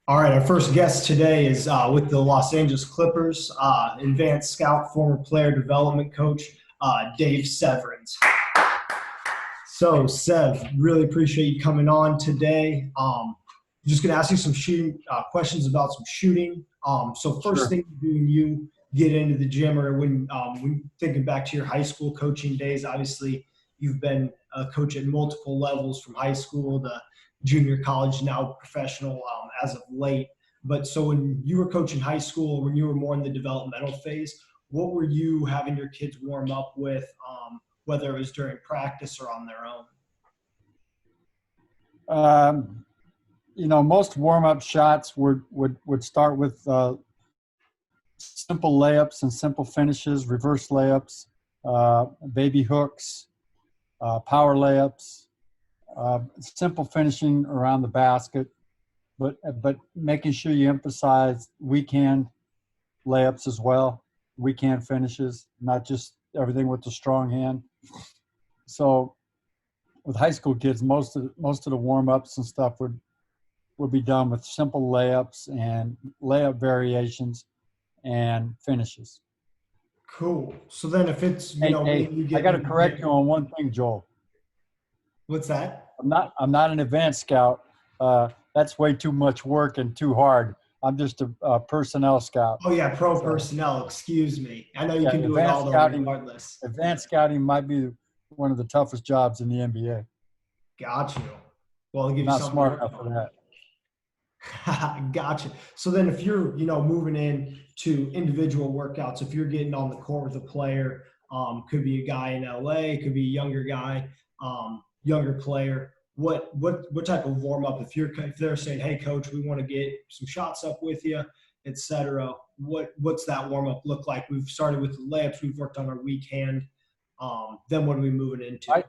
All right, our first guest today is with the Los Angeles Clippers, advanced scout, former player development coach, Dave Severns. So, Sev, really appreciate you coming on today. Just going to ask you some shooting questions about some shooting. So, first Sure. thing when you get into the gym, or when thinking back to your high school coaching days, obviously you've been a coach at multiple levels from high school to junior college, now professional as of late. But so when you were coaching high school, when you were more in the developmental phase, what were you having your kids warm up with, whether it was during practice or on their own? Um, most warm-up shots would start with simple layups and simple finishes, reverse layups, baby hooks, power layups, simple finishing around the basket, but making sure you emphasize weekend layups as well, weekend finishes, not just everything with the strong hand. So with high school kids, most of the warm-ups and stuff would be done with simple layups and layup variations and finishes. Cool. So then if it's, Hey, maybe you I get, got to correct you on one thing, Joel. what's that? I'm not an advanced scout. That's way too much work and too hard. I'm just a personnel scout. Oh yeah, pro So personnel, excuse me. I know you yeah, can do it advanced all though scouting, regardless. advanced scouting might be one of the toughest jobs in the NBA. Got you. Well, I'll give I'm you not something to smart work enough for that. on. Gotcha. So then if you're, moving in to individual workouts, if you're getting on the court with a player, could be a guy in LA, could be a younger guy, younger player. What type of warm up if they're saying, hey coach, we want to get some shots up with you, etc. What's that warm up look like? We've started with the layups, we've worked on our weak hand. Then what are we moving into?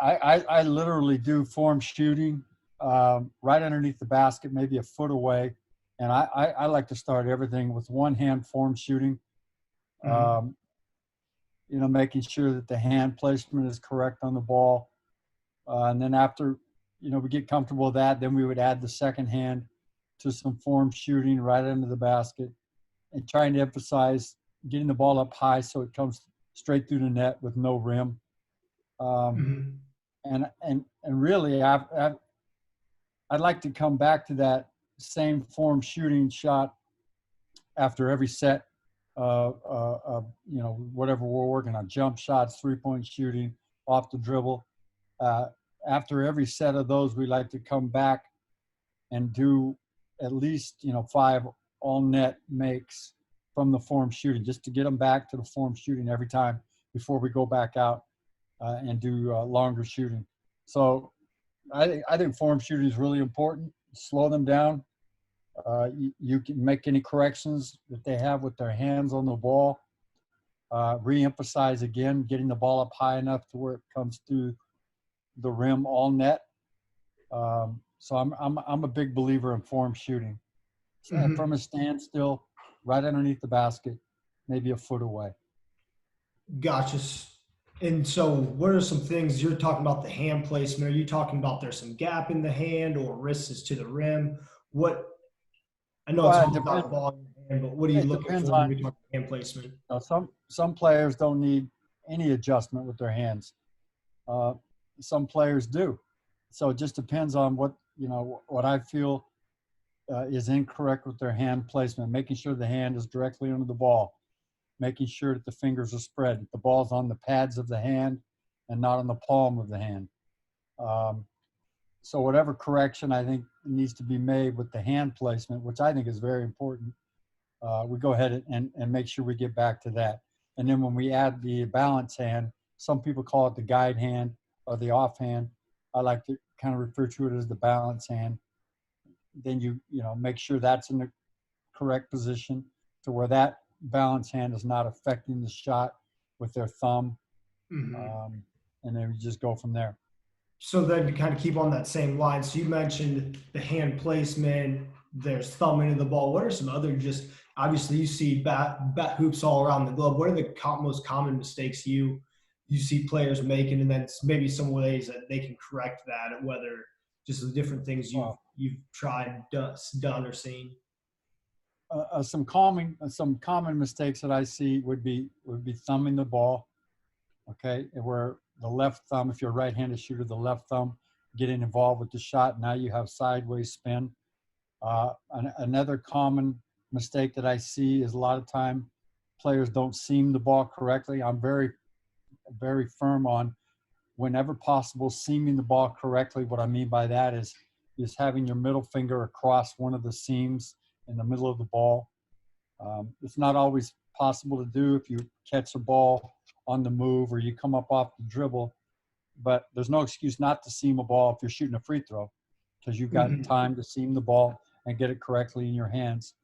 I, I literally do form shooting right underneath the basket, maybe a foot away. And I like to start everything with one hand form shooting, Mhm. um, making sure that the hand placement is correct on the ball. And then after, we get comfortable with that, then we would add the second hand to some form shooting right under the basket and trying to emphasize getting the ball up high so it comes straight through the net with no rim. Um, Mhm. and really, I'd like to come back to that same form shooting shot after every set. Whatever we're working on, jump shots, 3-point shooting, off the dribble. Uh, After every set of those, we like to come back and do at least 5 all net makes from the form shooting, just to get them back to the form shooting every time before we go back out and do longer shooting. So I think form shooting is really important. Slow them down. You can make any corrections that they have with their hands on the ball. Re-emphasize again, getting the ball up high enough to where it comes through the rim all net. So I'm a big believer in form shooting. And Mhm. from a standstill, right underneath the basket, maybe a foot away. Gotcha. And so, what are some things you're talking about the hand placement? Are you talking about there's some gap in the hand or wrist is to the rim? What I know it's Well, hard without the ball in your hand, but what are you it looking depends for when on, we talk hand placement? some players don't need any adjustment with their hands. Uh, some players do. So it just depends on what I feel is incorrect with their hand placement, making sure the hand is directly under the ball, making sure that the fingers are spread, that the ball's on the pads of the hand and not on the palm of the hand. Um, so whatever correction I think needs to be made with the hand placement, which I think is very important, we go ahead and make sure we get back to that. And then when we add the balance hand, some people call it the guide hand or the off hand. I like to kind of refer to it as the balance hand. Then make sure that's in the correct position to where that balance hand is not affecting the shot with their thumb. Mhm. Um, and then we just go from there. So then to kind of keep on that same line, so you mentioned the hand placement, there's thumb into the ball. What are some other just obviously you see bat hoops all around the globe. What are the most common mistakes you see players making, and then maybe some ways that they can correct that, whether Just the different things Well, you've tried, done or seen. some common mistakes that I see would be thumbing the ball. Okay, where the left thumb, if you're a right-handed shooter, the left thumb getting involved with the shot. Now you have sideways spin. Another common mistake that I see is a lot of time players don't seam the ball correctly. I'm very firm on, whenever possible, seaming the ball correctly. What I mean by that is having your middle finger across one of the seams in the middle of the ball. It's not always possible to do if you catch a ball on the move or you come up off the dribble, but there's no excuse not to seam a ball if you're shooting a free throw, because you've got Mhm. time to seam the ball and get it correctly in your hands.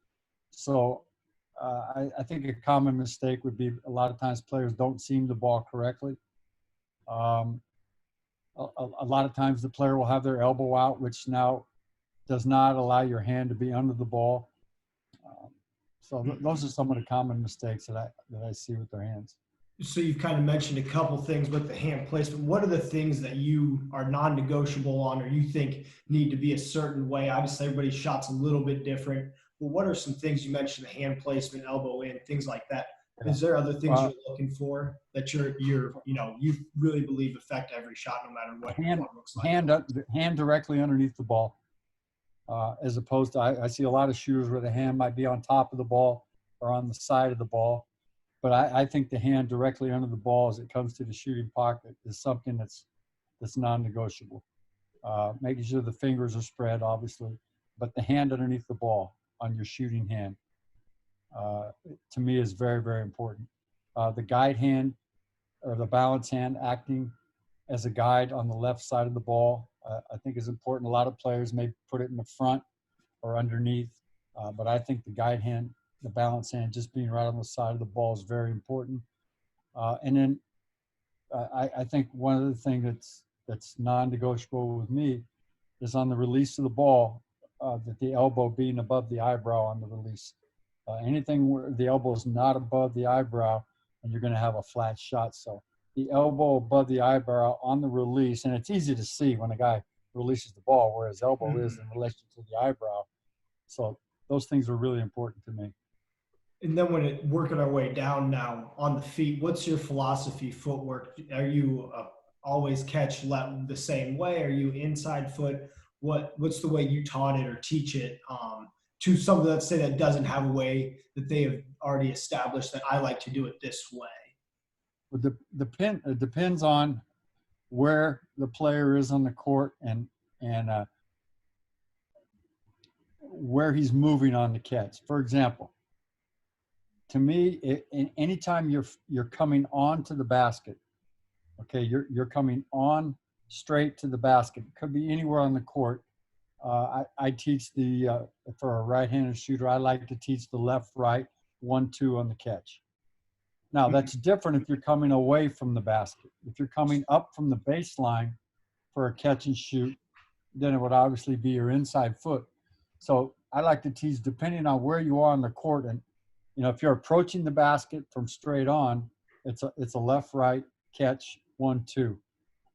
So I think a common mistake would be, a lot of times players don't seam the ball correctly. Um, a lot of times the player will have their elbow out, which now does not allow your hand to be under the ball. Um, those are some of the common mistakes that I see with their hands. So you've kind of mentioned a couple things with the hand placement. What are the things that you are non-negotiable on, or you think need to be a certain way? Obviously, everybody's shot's a little bit different. But what are some things you mentioned? The hand placement, elbow in, things like that. Yeah. Is there other things Uh, you're looking for that you really believe affect every shot, no matter what your hand form looks like? hand directly underneath the ball, as opposed to, I see a lot of shooters where the hand might be on top of the ball or on the side of the ball. But I think the hand directly under the ball as it comes to the shooting pocket is something that's non-negotiable. Making sure the fingers are spread, obviously, but the hand underneath the ball on your shooting hand, to me, is very, very important. The guide hand or the balance hand acting as a guide on the left side of the ball, I think is important. A lot of players may put it in the front or underneath, but I think the guide hand, the balance hand, just being right on the side of the ball is very important. And then I think one of the things that's non-negotiable with me is on the release of the ball, that the elbow being above the eyebrow on the release. Anything where the elbow is not above the eyebrow, and you're going to have a flat shot. So the elbow above the eyebrow on the release, and it's easy to see when a guy releases the ball where his elbow is in relation to the eyebrow. So those things are really important to me. And then when working our way down now on the feet, what's your philosophy footwork? Are you always catch the same way? Are you inside foot? What's the way you taught it or teach it to somebody, let's say, that doesn't have a way that they have already established that I like to do it this way? But it depends on where the player is on the court and where he's moving on the catch. For example, to me, anytime you're coming onto the basket, okay, you're coming on straight to the basket. It could be anywhere on the court. I teach for a right-handed shooter, I like to teach the left-right 1-2 on the catch. Now that's different if you're coming away from the basket. If you're coming up from the baseline for a catch and shoot, then it would obviously be your inside foot. So I like to teach depending on where you are on the court. And, if you're approaching the basket from straight on, it's a left-right catch 1-2.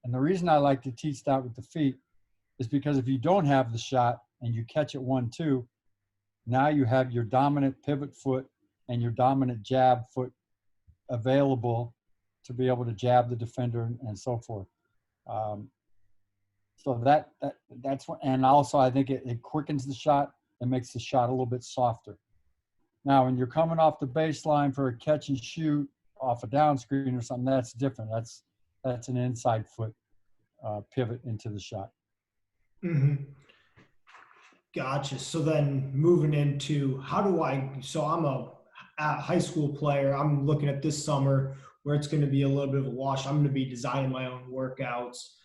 And the reason I like to teach that with the feet is because if you don't have the shot and you catch it 1-2, now you have your dominant pivot foot and your dominant jab foot available to be able to jab the defender and so forth. So that's what, and also I think it quickens the shot and makes the shot a little bit softer. Now, when you're coming off the baseline for a catch and shoot off a down screen or something, that's different. That's an inside foot pivot into the shot. Mm-hmm. Gotcha. So then moving into so I'm a high school player. I'm looking at this summer where it's going to be a little bit of a wash. I'm going to be designing my own workouts.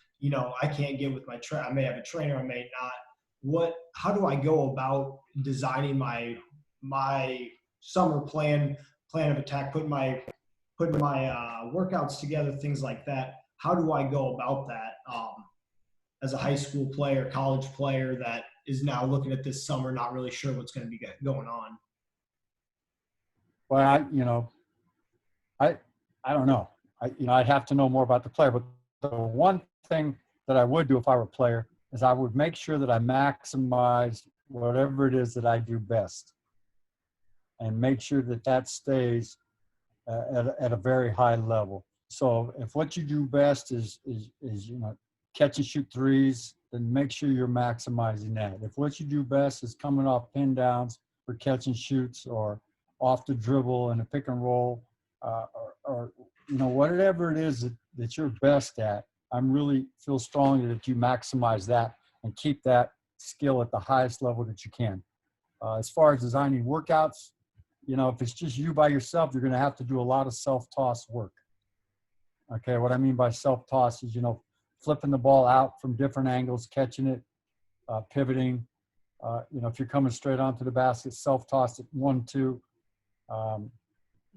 I can't get with my I may have a trainer, I may not. How do I go about designing my summer plan of attack, putting my workouts together, things like that? How do I go about that? As a high school player, college player that is now looking at this summer, not really sure what's going to be going on. Well, I don't know. I'd have to know more about the player. But the one thing that I would do if I were a player is I would make sure that I maximize whatever it is that I do best, and make sure that that stays at a very high level. So if what you do best is catch and shoot threes, then make sure you're maximizing that. If what you do best is coming off pin downs for catch and shoots, or off the dribble and a pick and roll, or whatever it is that you're best at, I'm really feel strongly that you maximize that and keep that skill at the highest level that you can. As far as designing workouts, if it's just you by yourself, you're going to have to do a lot of self-toss work. Okay, what I mean by self-toss is, flipping the ball out from different angles, catching it, pivoting. If you're coming straight onto the basket, self-toss it 1-2.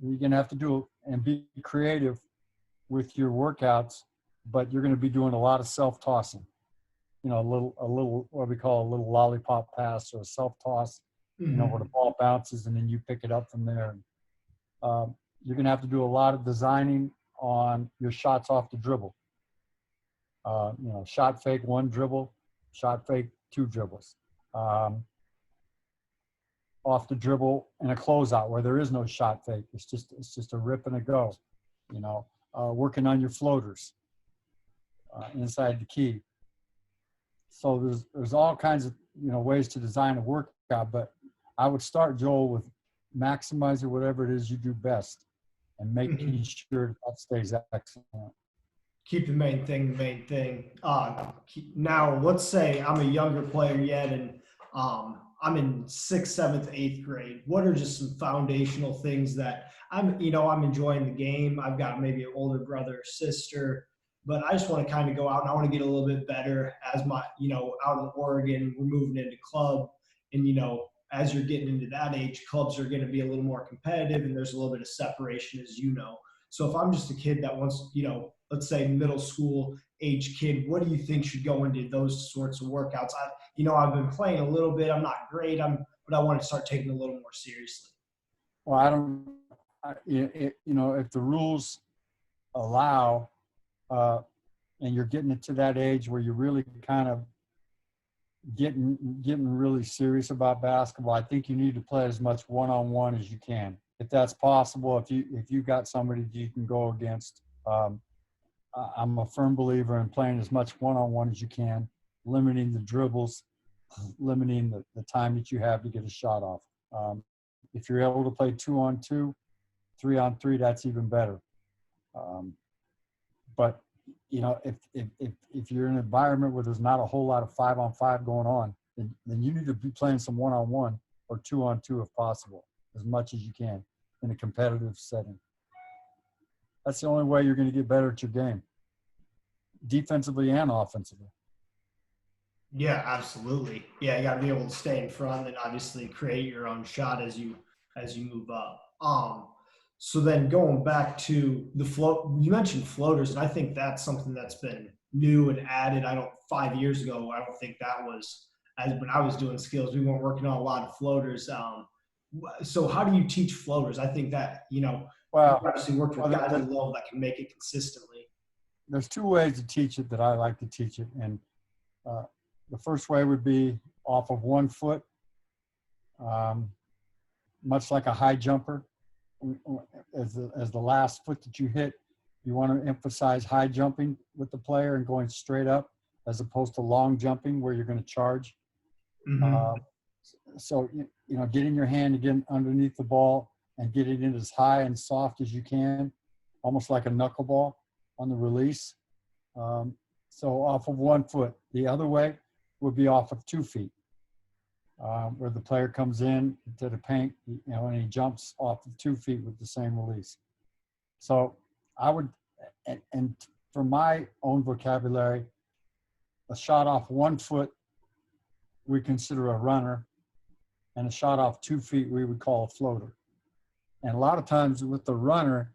You're going to have to do and be creative with your workouts, but you're going to be doing a lot of self-tossing. A little what we call a little lollipop pass, or a self-toss, where the ball bounces and then you pick it up from there. You're going to have to do a lot of designing on your shots off the dribble. Shot fake 1 dribble, shot fake 2 dribbles. Off the dribble and a closeout where there is no shot fake. It's just a rip and a go. Working on your floaters inside the key. So there's all kinds of ways to design a workout, but I would start, Joel, with maximizing whatever it is you do best and making sure that stays excellent. Keep the main thing. Now, let's say I'm a younger player yet, and I'm in 6th, 7th, 8th grade. What are just some foundational things that I'm enjoying the game? I've got maybe an older brother or sister, but I just want to kind of go out and I want to get a little bit better as my, out in Oregon, we're moving into club, and, as you're getting into that age, clubs are going to be a little more competitive, and there's a little bit of separation, as you know. So if I'm just a kid that wants, let's say middle school age kid, what do you think should go into those sorts of workouts? I've been playing a little bit. I'm not great. But I want to start taking it a little more seriously. Well, if the rules allow, and you're getting it to that age where you're really kind of getting really serious about basketball, I think you need to play as much one-on-one as you can. If that's possible, if you got somebody that you can go against, I'm a firm believer in playing as much one-on-one as you can, limiting the dribbles, limiting the time that you have to get a shot off. If you're able to play 2-on-2, 3-on-3, that's even better. But if you're in an environment where there's not a whole lot of 5-on-5 going on, then you need to be playing some 1-on-1 or 2-on-2 if possible, as much as you can in a competitive setting. That's the only way you're going to get better at your game, defensively and offensively. Yeah, absolutely. Yeah, you got to be able to stay in front and obviously create your own shot as you move up. So then going back to the float, you mentioned floaters, and I think that's something that's been new and added. 5 years ago, I don't think that was, as when I was doing skills, we weren't working on a lot of floaters. So how do you teach floaters? I think that, well, you obviously worked with guys at level that can make it consistently. There's 2 ways to teach it that I like to teach it. And the first way would be off of 1 foot, much like a high jumper. As the last foot that you hit, you want to emphasize high jumping with the player and going straight up, as opposed to long jumping where you're going to charge. So, getting your hand again underneath the ball and get it in as high and soft as you can, almost like a knuckleball on the release. So off of 1 foot. The other way would be off of 2 feet, where the player comes in to the paint, and he jumps off of 2 feet with the same release. So I would, and for my own vocabulary, a shot off 1 foot we consider a runner, and a shot off 2 feet we would call a floater. And a lot of times with the runner,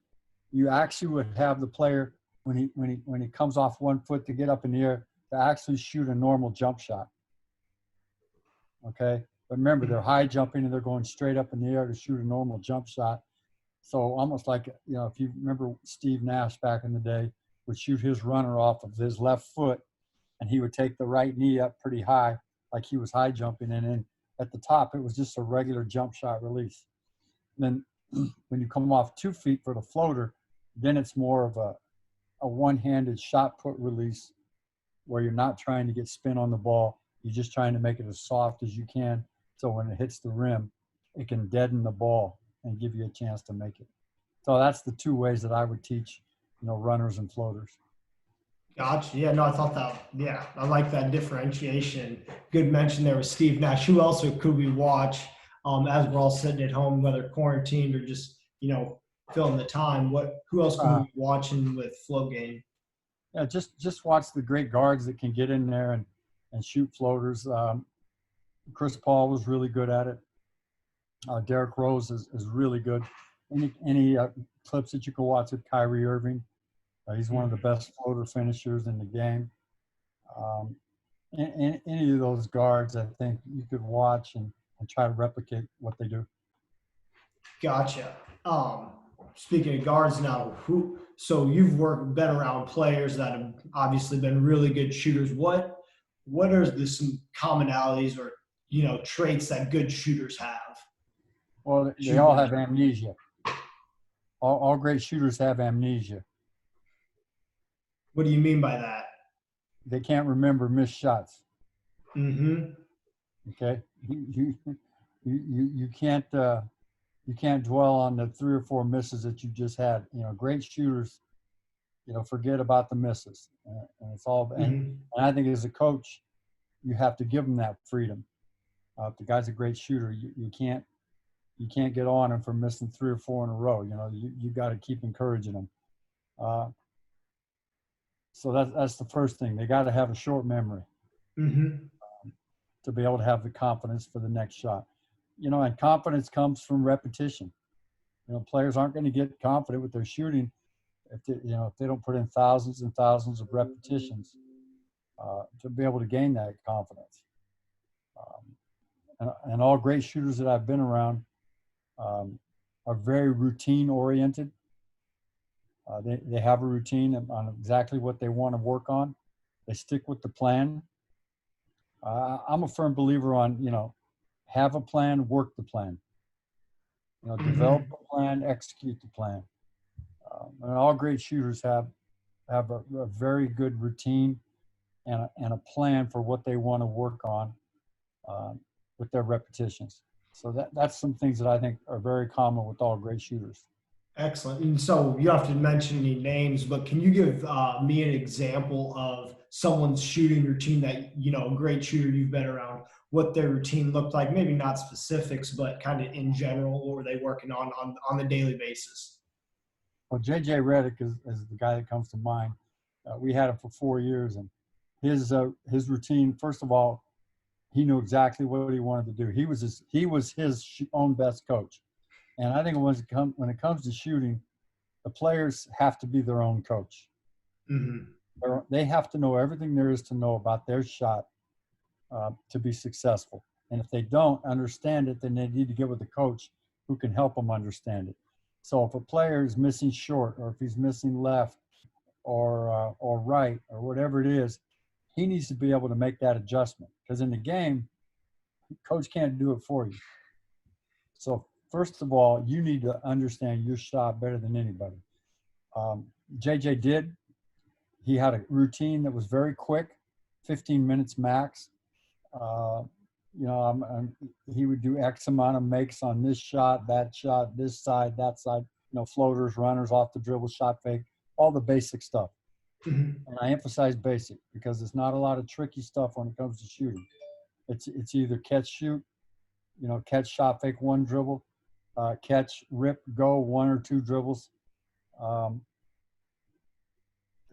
you actually would have the player, when he comes off 1 foot to get up in the air, to actually shoot a normal jump shot. Okay, but remember, they're high jumping and they're going straight up in the air to shoot a normal jump shot. So almost like, if you remember Steve Nash back in the day, would shoot his runner off of his left foot and he would take the right knee up pretty high, like he was high jumping, and then at the top, it was just a regular jump shot release. And then when you come off 2 feet for the floater, then it's more of a one-handed shot put release where you're not trying to get spin on the ball. You're just trying to make it as soft as you can, so when it hits the rim, it can deaden the ball and give you a chance to make it. So that's the 2 ways that I would teach, runners and floaters. Gotcha. Yeah, no, I thought that. Yeah, I like that differentiation. Good mention there with Steve Nash. Who else could we watch as we're all sitting at home, whether quarantined or just filling the time? Who else can we be watching with flow game? Yeah, just watch the great guards that can get in there and shoot floaters. Chris Paul was really good at it. Derrick Rose is really good. Any clips that you can watch with Kyrie Irving, he's one of the best floater finishers in the game. Any of those guards, I think you could watch and try to replicate what they do. Gotcha. Speaking of guards now, so you've been around players that have obviously been really good shooters. What are some commonalities or traits that good shooters have? Well, they all have amnesia. All great shooters have amnesia. What do you mean by that? They can't remember missed shots. Mm-hmm. Okay, you can't dwell on the 3 or 4 misses that you just had. Great shooters, forget about the misses, and it's all. And I think as a coach, you have to give them that freedom. If the guy's a great shooter, you can't get on him for missing 3 or 4 in a row. You got to keep encouraging them. So that's the first thing. They got to have a short memory to be able to have the confidence for the next shot. And confidence comes from repetition. Players aren't going to get confident with their shooting if they don't put in thousands and thousands of repetitions to be able to gain that confidence. And all great shooters that I've been around are very routine oriented. They have a routine on exactly what they want to work on. They stick with the plan. I'm a firm believer on, have a plan, work the plan. Develop a plan, execute the plan. And all great shooters have a very good routine and a plan for what they want to work on with their repetitions. So that's some things that I think are very common with all great shooters. Excellent. And so you don't have to mention any names, but can you give me an example of someone's shooting routine that, a great shooter you've been around, what their routine looked like? Maybe not specifics, but kind of in general, what were they working on the daily basis? Well, J.J. Redick is the guy that comes to mind. We had him for 4 years, and his routine, first of all, he knew exactly what he wanted to do. He was his own best coach. And I think when it comes to shooting, the players have to be their own coach. Mm-hmm. They have to know everything there is to know about their shot to be successful. And if they don't understand it, then they need to get with a coach who can help them understand it. So if a player is missing short, or if he's missing left or right, or whatever it is, he needs to be able to make that adjustment. Because in the game, coach can't do it for you. So first of all, you need to understand your shot better than anybody. JJ did. He had a routine that was very quick, 15 minutes max. He would do X amount of makes on this shot, this side, that side, floaters, runners, off the dribble, shot fake, all the basic stuff. And I emphasize basic because there's not a lot of tricky stuff when it comes to shooting. It's either catch, shoot, catch, shot fake, one dribble, catch, rip, go, 1 or 2 dribbles.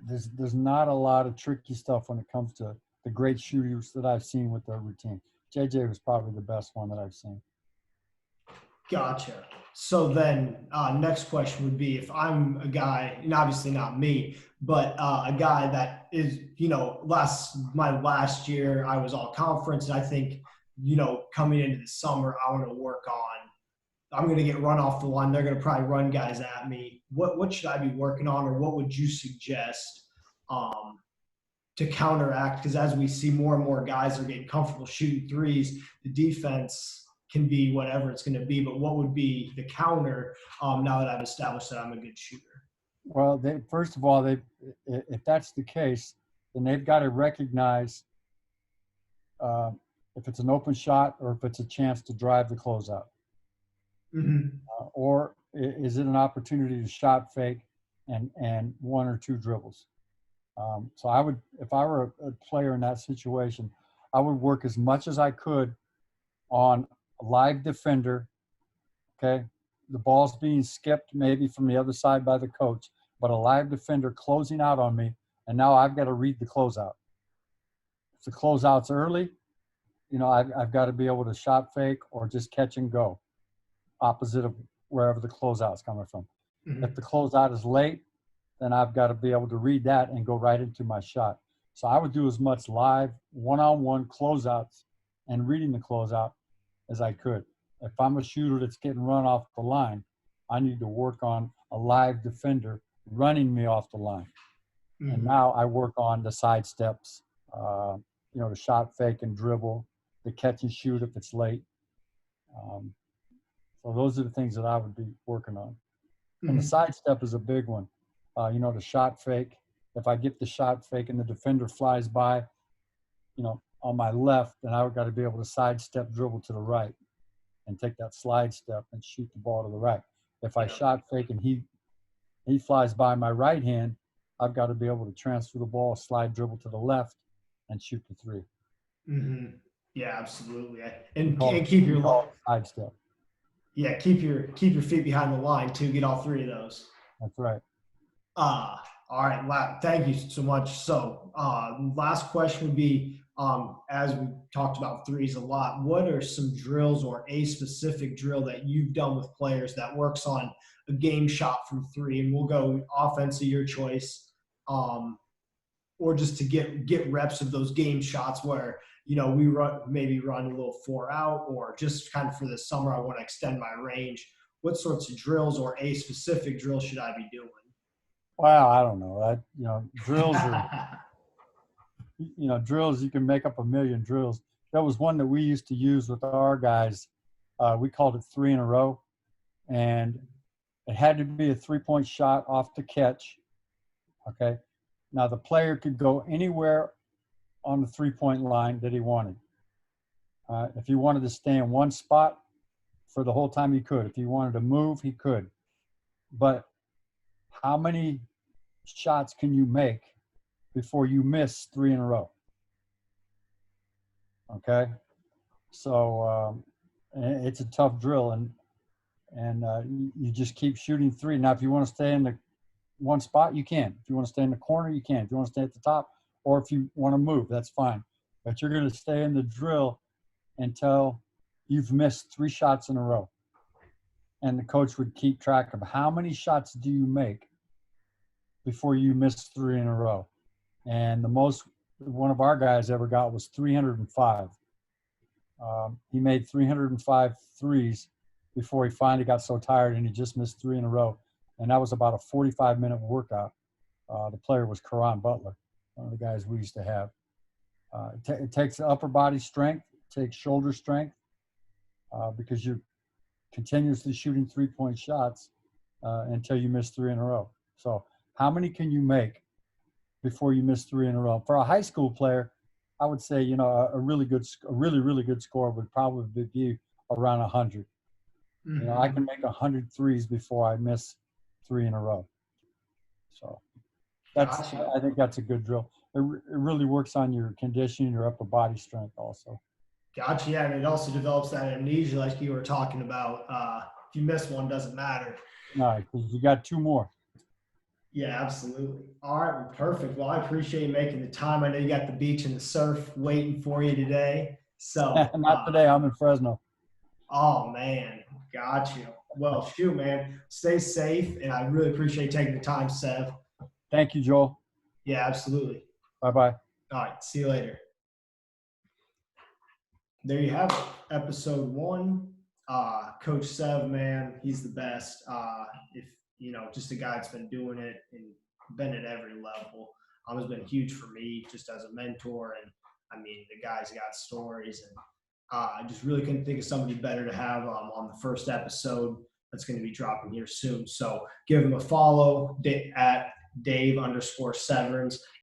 There's not a lot of tricky stuff when it comes to the great shooters that I've seen with their routine. JJ was probably the best one that I've seen. Gotcha. So then next question would be, if I'm a guy, and obviously not me, but a guy that is, my last year I was all conference, and I think, coming into the summer, I want to work on, I'm going to get run off the line. They're going to probably run guys at me. What should I be working on, or what would you suggest to counteract, because as we see more and more guys are getting comfortable shooting threes, the defense can be whatever it's going to be. But what would be the counter now that I've established that I'm a good shooter? Well, first of all, if that's the case, then they've got to recognize if it's an open shot or if it's a chance to drive the closeout. Mm-hmm. Or is it an opportunity to shot fake and one or two dribbles? So I would, if I were a player in that situation, I would work as much as I could on a live defender. Okay, the ball's being skipped maybe from the other side by the coach, but a live defender closing out on me, and now I've got to read the closeout. If the closeout's early, I've got to be able to shot fake or just catch and go, opposite of wherever the closeout's coming from. Mm-hmm. If the closeout is late, then I've got to be able to read that and go right into my shot. So I would do as much live one-on-one closeouts and reading the closeout as I could. If I'm a shooter that's getting run off the line, I need to work on a live defender running me off the line. Mm-hmm. And now I work on the side steps, the shot fake and dribble, the catch and shoot if it's late. So those are the things that I would be working on. Mm-hmm. And the side step is a big one. The shot fake. If I get the shot fake and the defender flies by, on my left, then I've got to be able to sidestep dribble to the right and take that slide step and shoot the ball to the right. If I shot fake and he flies by my right hand, I've got to be able to transfer the ball, slide dribble to the left, and shoot the three. Mm-hmm. Yeah, absolutely. And keep your side step. Yeah, keep your feet behind the line too. Get all three of those. That's right. All right. Wow. Thank you so much. So, last question would be, as we talked about threes a lot, what are some drills or a specific drill that you've done with players that works on a game shot from three? And we'll go offense of your choice, or just to get reps of those game shots where, we run a little 4 out, or just kind of for the summer, I want to extend my range. What sorts of drills or a specific drill should I be doing? Well, I don't know. Drills are, drills, you can make up a million drills. There was one that we used to use with our guys. We called it 3 in a row. And it had to be a 3-point shot off the catch. Okay. Now the player could go anywhere on the 3-point line that he wanted. If he wanted to stay in one spot for the whole time, he could. If he wanted to move, he could. But how many shots can you make before you miss 3 in a row? Okay. So it's a tough drill, and you just keep shooting 3. Now, if you want to stay in the one spot, you can. If you want to stay in the corner, you can. If you want to stay at the top, or if you want to move, that's fine. But you're going to stay in the drill until you've missed 3 shots in a row. And the coach would keep track of how many shots do you make before you miss 3 in a row. And the most one of our guys ever got was 305. He made 305 threes before he finally got so tired and he just missed 3 in a row. And that was about a 45-minute workout. The player was Karan Butler, one of the guys we used to have. It takes upper body strength, it takes shoulder strength, because you're continuously shooting 3-point shots until you miss 3 in a row. So how many can you make before you miss 3 in a row? For a high school player, I would say, a really good score would probably be around 100. Mm-hmm. I can make 100 threes before I miss 3 in a row. So I think that's a good drill. It really works on your conditioning, your upper body strength also. Gotcha. Yeah, and it also develops that amnesia like you were talking about. If you miss one, doesn't matter. No, because you got 2 more. Yeah, absolutely. All right, well, perfect. Well, I appreciate you making the time. I know you got the beach and the surf waiting for you today. So not today. I'm in Fresno. Oh man, got you. Well, shoot, man. Stay safe, and I really appreciate taking the time, Sev. Thank you, Joel. Yeah, absolutely. Bye-bye. All right, see you later. There you have it, episode 1. Coach Sev, man, he's the best. If just a guy that's been doing it and been at every level. has been huge for me just as a mentor. And I mean, the guy's got stories, and I just really couldn't think of somebody better to have on the first episode that's going to be dropping here soon. So give him a follow at Dave_Severns.